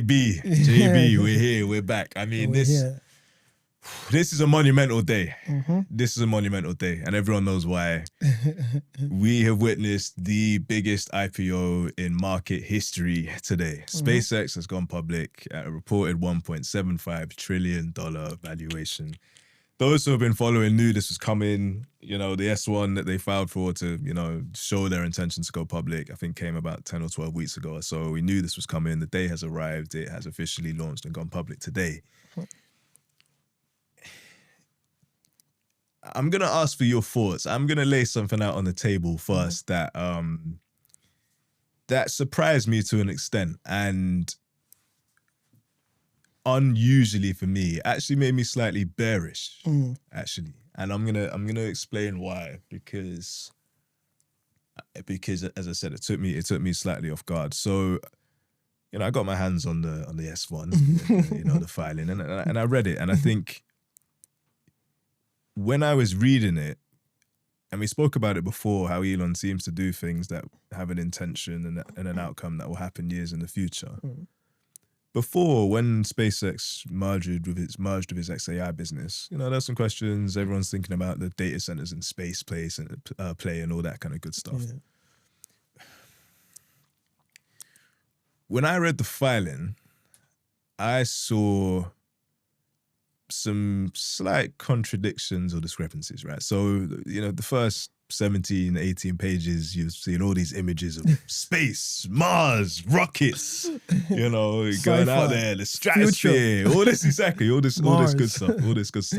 JB, we're here, we're back. I mean, We're this here. this is a monumental day. Mhm. This is a monumental day, and everyone knows why. We have witnessed the biggest IPO in market history today. SpaceX has gone public at a reported $1.75 trillion valuation. Those who have been following knew this was coming. You know, the S1 that they filed for to, you know, show their intention to go public, I think came about 10 or 12 weeks ago. So we knew this was coming. The day has arrived. It has officially launched and gone public today. I'm going to ask for your thoughts. I'm going to lay something out on the table first that surprised me to an extent, and unusually for me, actually made me slightly bearish, actually. And I'm gonna explain why, because as I said, it took me slightly off guard. So, you know, I got my hands on the S1, you know, the filing, and I read it, and I think when I was reading it, and we spoke about it before, how Elon seems to do things that have an intention and an outcome that will happen years in the future. Before, when SpaceX merged with its XAI business, you know, there's some questions. Everyone's thinking about the data centers and space play and all that kind of good stuff. Yeah. When I read the filing, I saw some slight contradictions or discrepancies, right? So, you know, the first 17, 18 pages, you've seen all these images of space, Mars, rockets, you know, going out there, the stratosphere, all this good stuff.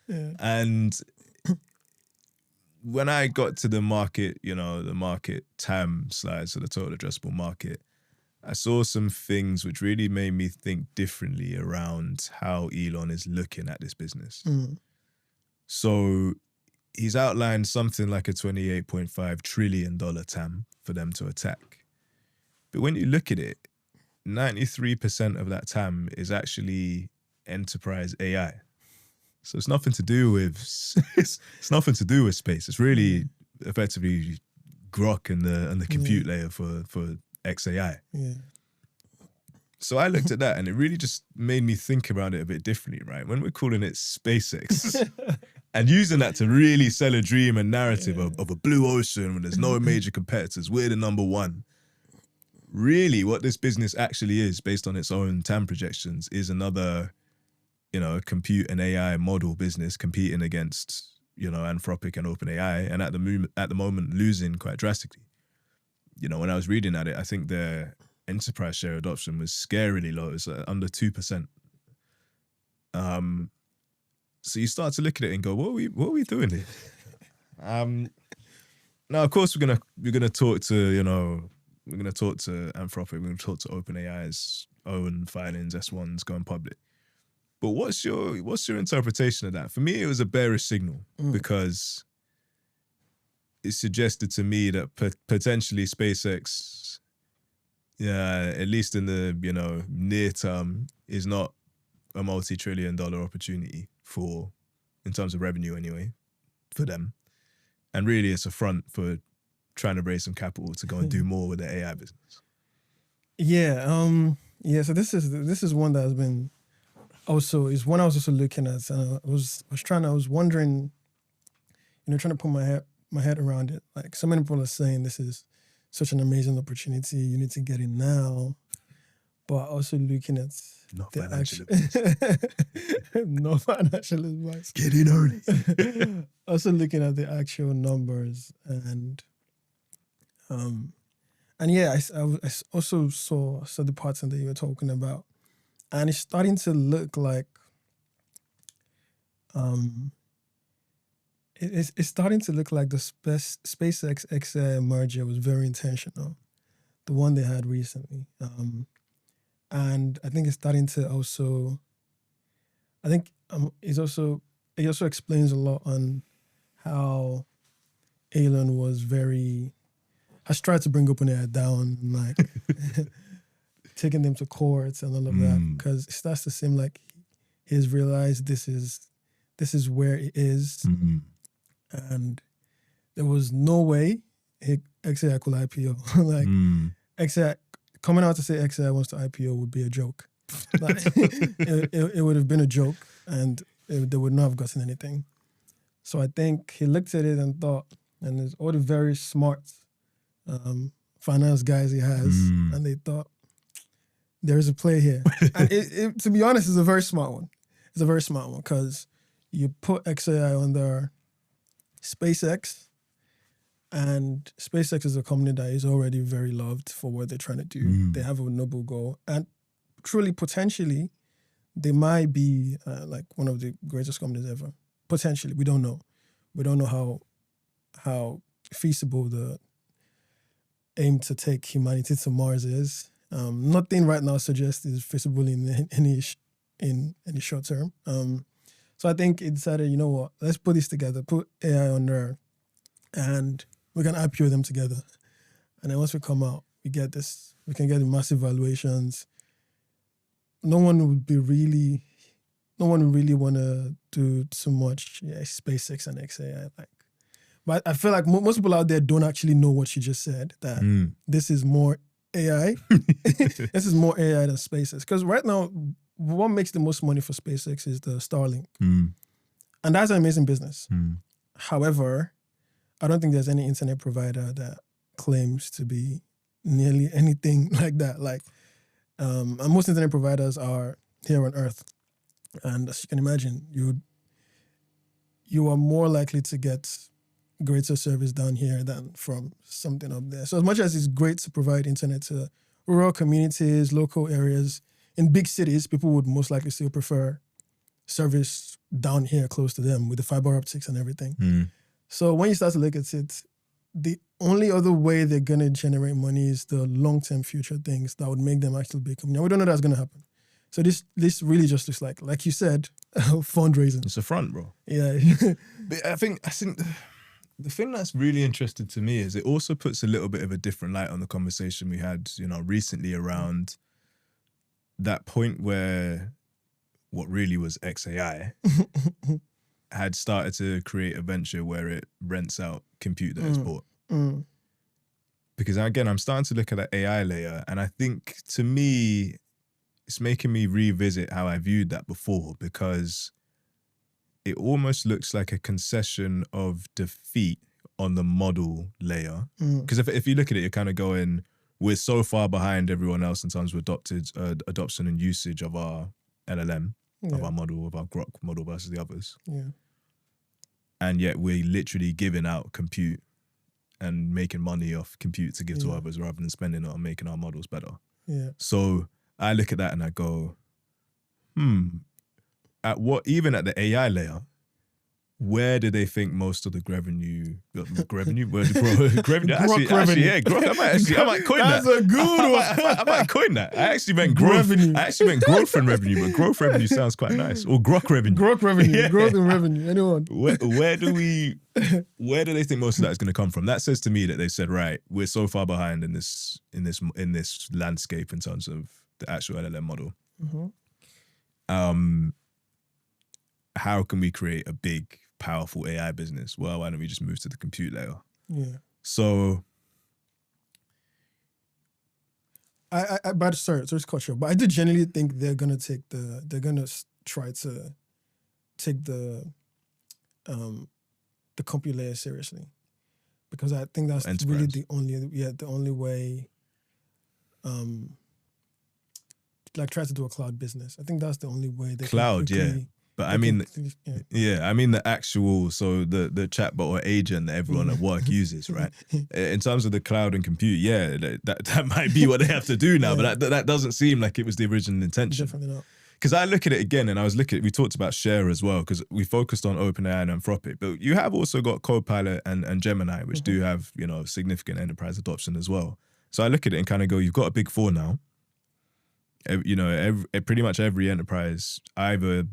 Yeah. And when I got to the market, you know, the market TAM slides, so the total addressable market, I saw some things which really made me think differently around how Elon is looking at this business. So he's outlined something like a $28.5 trillion TAM for them to attack. But when you look at it, 93% of that TAM is actually enterprise AI. So it's nothing to do with it's nothing to do with space. It's really effectively grok and the compute layer for XAI. Yeah. So I looked at that, and it really just made me think about it a bit differently, right? When we're calling it SpaceX and using that to really sell a dream and narrative of a blue ocean when there's no major competitors, we're the number one. Really, what this business actually is, based on its own TAM projections, is another, you know, compute and AI model business competing against, you know, Anthropic and OpenAI, and at the moment losing quite drastically. You know, when I was reading at it, I think their enterprise share adoption was scarily low. It's under 2%. So you start to look at it and go, what are we doing here? Now, of course, we're gonna talk to, you know, we're gonna talk to Anthropic, we're gonna talk to OpenAI's own filings, S1s going public. But what's your interpretation of that? For me, it was a bearish signal because it suggested to me that potentially SpaceX, at least in the, you know, near term, is not a multi-trillion-dollar opportunity in terms of revenue anyway, for them. And really it's a front for trying to raise some capital to go and do more with the AI business. Yeah, so this is one that has been is one I was also looking at. I was wondering, you know, trying to put my head around it. Like, so many people are saying this is such an amazing opportunity, you need to get in now, but also looking at not financial advice. No financial advice. Get in early. Also looking at the actual numbers, and yeah, I also saw the parts that you were talking about, and it's starting to look like it's starting to look like the SpaceX XAI merger was very intentional, the one they had recently. And I think it's starting to also, it also explains a lot on how Elon has tried to bring OpenAI down, like taking them to courts and all of that, because it starts to seem like he's realized this is where it is. And there was no way XAI could IPO. XAI coming out to say XAI wants to IPO would be a joke. Like, it would have been a joke, and they would not have gotten anything. So I think he looked at it and thought, and there's all the very smart finance guys he has, and they thought, there's a play here. And to be honest, it's a very smart one. It's a very smart one because you put XAI under SpaceX, and SpaceX is a company that is already very loved for what they're trying to do. They have a noble goal, and truly, potentially, they might be like one of the greatest companies ever. Potentially, we don't know. We don't know how feasible the aim to take humanity to Mars is. Nothing right now suggests it's feasible in any short term. So I think it decided, you know what, let's put this together, put AI on there, and we can IPO them together. And then once we come out, we get this, we can get massive valuations. No one would really want to do too much SpaceX and XAI. But I feel like most people out there don't actually know what you just said, that this is more AI. This is more AI than SpaceX. Because right now, what makes the most money for SpaceX is the Starlink. And that's an amazing business. However, I don't think there's any internet provider that claims to be nearly anything like that. And most internet providers are here on Earth. And as you can imagine, you are more likely to get greater service down here than from something up there. So as much as it's great to provide internet to rural communities, local areas, in big cities, people would most likely still prefer service down here close to them with the fiber optics and everything. So when you start to look at it, the only other way they're going to generate money is the long-term future things that would make them actually big company. And we don't know that's going to happen. So this really just looks like you said, fundraising. It's a front, bro. Yeah. But I think the thing that's really interesting to me is it also puts a little bit of a different light on the conversation we had, recently around that point where what really was XAI had started to create a venture where it rents out compute that it's bought. Because again, I'm starting to look at that AI layer, and I think to me, it's making me revisit how I viewed that before, because it almost looks like a concession of defeat on the model layer. Because if you look at it, you're kind of going, we're so far behind everyone else in terms of adoption and usage of our LLM, of our model, of our Grok model versus the others. And yet we're literally giving out compute and making money off compute to give to others rather than spending it on making our models better. So I look at that and I go, even at the AI layer, where do they think most of the revenue? Actually, yeah, growth. I might coin that. That's a good one. I might coin that. I actually meant growth. Revenue. I actually meant growth and revenue, but growth revenue sounds quite nice. Or grok revenue. Growth revenue. Growth and revenue. Anyone? Where do they think most of that is going to come from? That says to me that they said, right, we're so far behind in this landscape in terms of the actual LLM model. How can we create a big, powerful AI business? Well, why don't we just move to the compute layer? So sorry to cut you, but I do genuinely think they're gonna try to take the compute layer seriously, because I think that's really the only way. Try to do a cloud business. I think that's the only way they cloud, can But I mean, I mean the actual, so the chatbot or agent that everyone at work uses, right? In terms of the cloud and compute, that might be what they have to do now, but that doesn't seem like it was the original intention. Definitely not. Because I look at it again, and we talked about Share as well, because we focused on OpenAI and Anthropic, but you have also got Copilot and Gemini, which do have, significant enterprise adoption as well. So I look at it and kind of go, you've got a big four now. Pretty much every enterprise either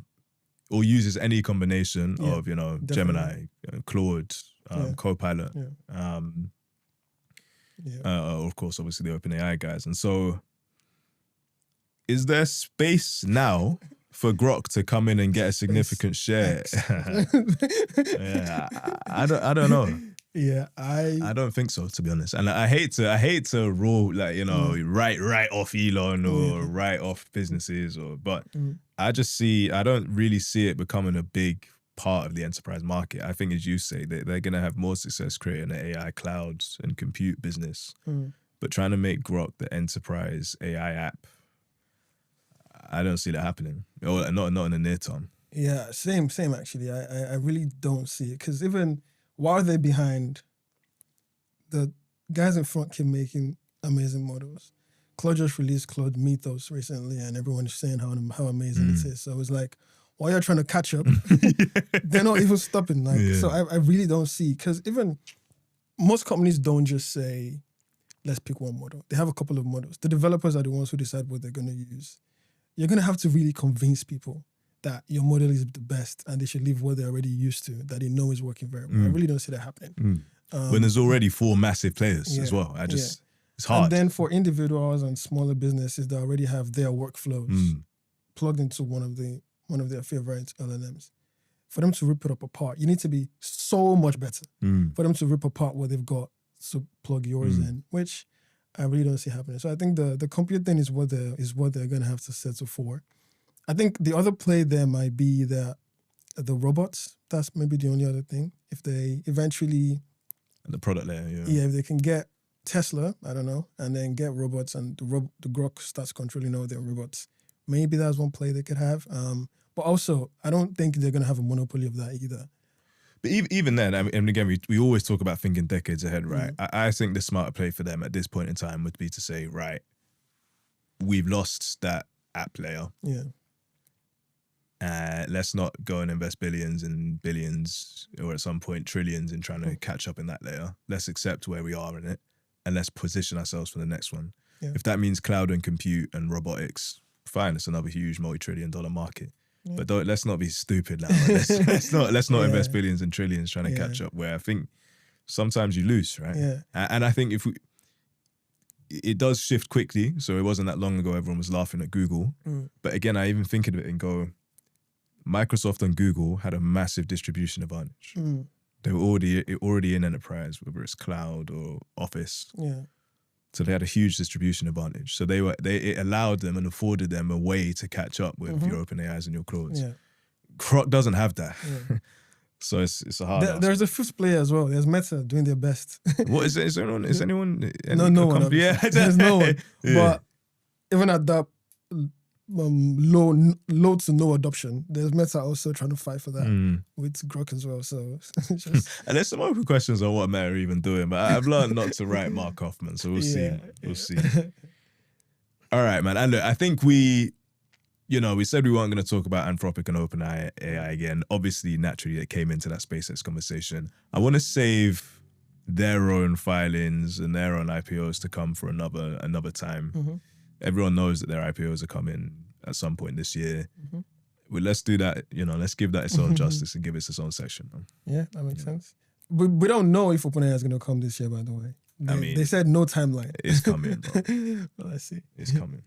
or uses any combination of, definitely. Gemini, Claude, Copilot, of course, obviously the OpenAI guys. And so is there space now for Grok to come in and get a significant share? I don't know. Yeah, I don't think so, to be honest. And I hate to roll write off Elon or write off businesses but I don't really see it becoming a big part of the enterprise market. I think, as you say, they're gonna have more success creating an AI cloud and compute business. But trying to make Grok the enterprise AI app, I don't see that happening. Or not in the near term. Yeah, same actually. I really don't see it, because even while they're behind, the guys in front keep making amazing models. Claude just released Claude Mythos recently, and everyone is saying how amazing it is. So it's like, while you're trying to catch up, they're not even stopping. So I really don't see, because even most companies don't just say, let's pick one model. They have a couple of models. The developers are the ones who decide what they're going to use. You're going to have to really convince people that your model is the best and they should leave what they're already used to, that they know is working very well. I really don't see that happening. When there's already 4 massive players as well. It's hard. And then for individuals and smaller businesses that already have their workflows plugged into one of their favorite LLMs, for them to rip it up apart, you need to be so much better for them to rip apart what they've got to plug yours in, which I really don't see happening. So I think the compute thing is what they're going to have to settle for. I think the other play there might be the robots. That's maybe the only other thing. If they eventually... The product layer, Yeah, if they can get Tesla, I don't know, and then get robots and the Grok starts controlling all their robots, maybe that's one play they could have. But also, I don't think they're going to have a monopoly of that either. But even then, I mean, and again, we always talk about thinking decades ahead, right? I think the smarter play for them at this point in time would be to say, right, we've lost that app layer. Yeah. Let's not go and invest billions and billions, or at some point trillions, in trying to catch up in that layer. Let's accept where we are in it, and let's position ourselves for the next one. Yeah. If that means cloud and compute and robotics, fine, it's another huge multi-trillion-dollar market. Yeah. But let's not be stupid now. Let's not invest billions and trillions trying to catch up, where I think sometimes you lose, right? Yeah. And I think it does shift quickly. So it wasn't that long ago everyone was laughing at Google. But again, I even think of it and go, Microsoft and Google had a massive distribution advantage. They were already in enterprise, whether it's cloud or Office. Yeah. So they had a huge distribution advantage. So it allowed them and afforded them a way to catch up with your OpenAIs and your Claudes. Yeah. Grok doesn't have that. Yeah. So it's a hard. There's a fifth player as well. There's Meta doing their best. What is it? Is anyone? No one. Yeah, there's no one. Yeah. But even at that low to no adoption, there's Meta also trying to fight for that with Grok as well. So just... And there's some open questions on what Meta are even doing, but I've learned not to write Mark Hoffman, so we'll see. We'll see. All right, man. And look, I think we said we weren't going to talk about Anthropic and OpenAI again. Obviously, naturally, it came into that SpaceX conversation. I want to save their own filings and their own IPOs to come for another time. Everyone knows that their IPOs are coming at some point this year. Well, let's do that. Let's give that its own justice and give it its own section. Yeah, that makes sense. We don't know if OpenAI is going to come this year, by the way. They said no timeline. It's coming, bro. Well, let's see. It's coming.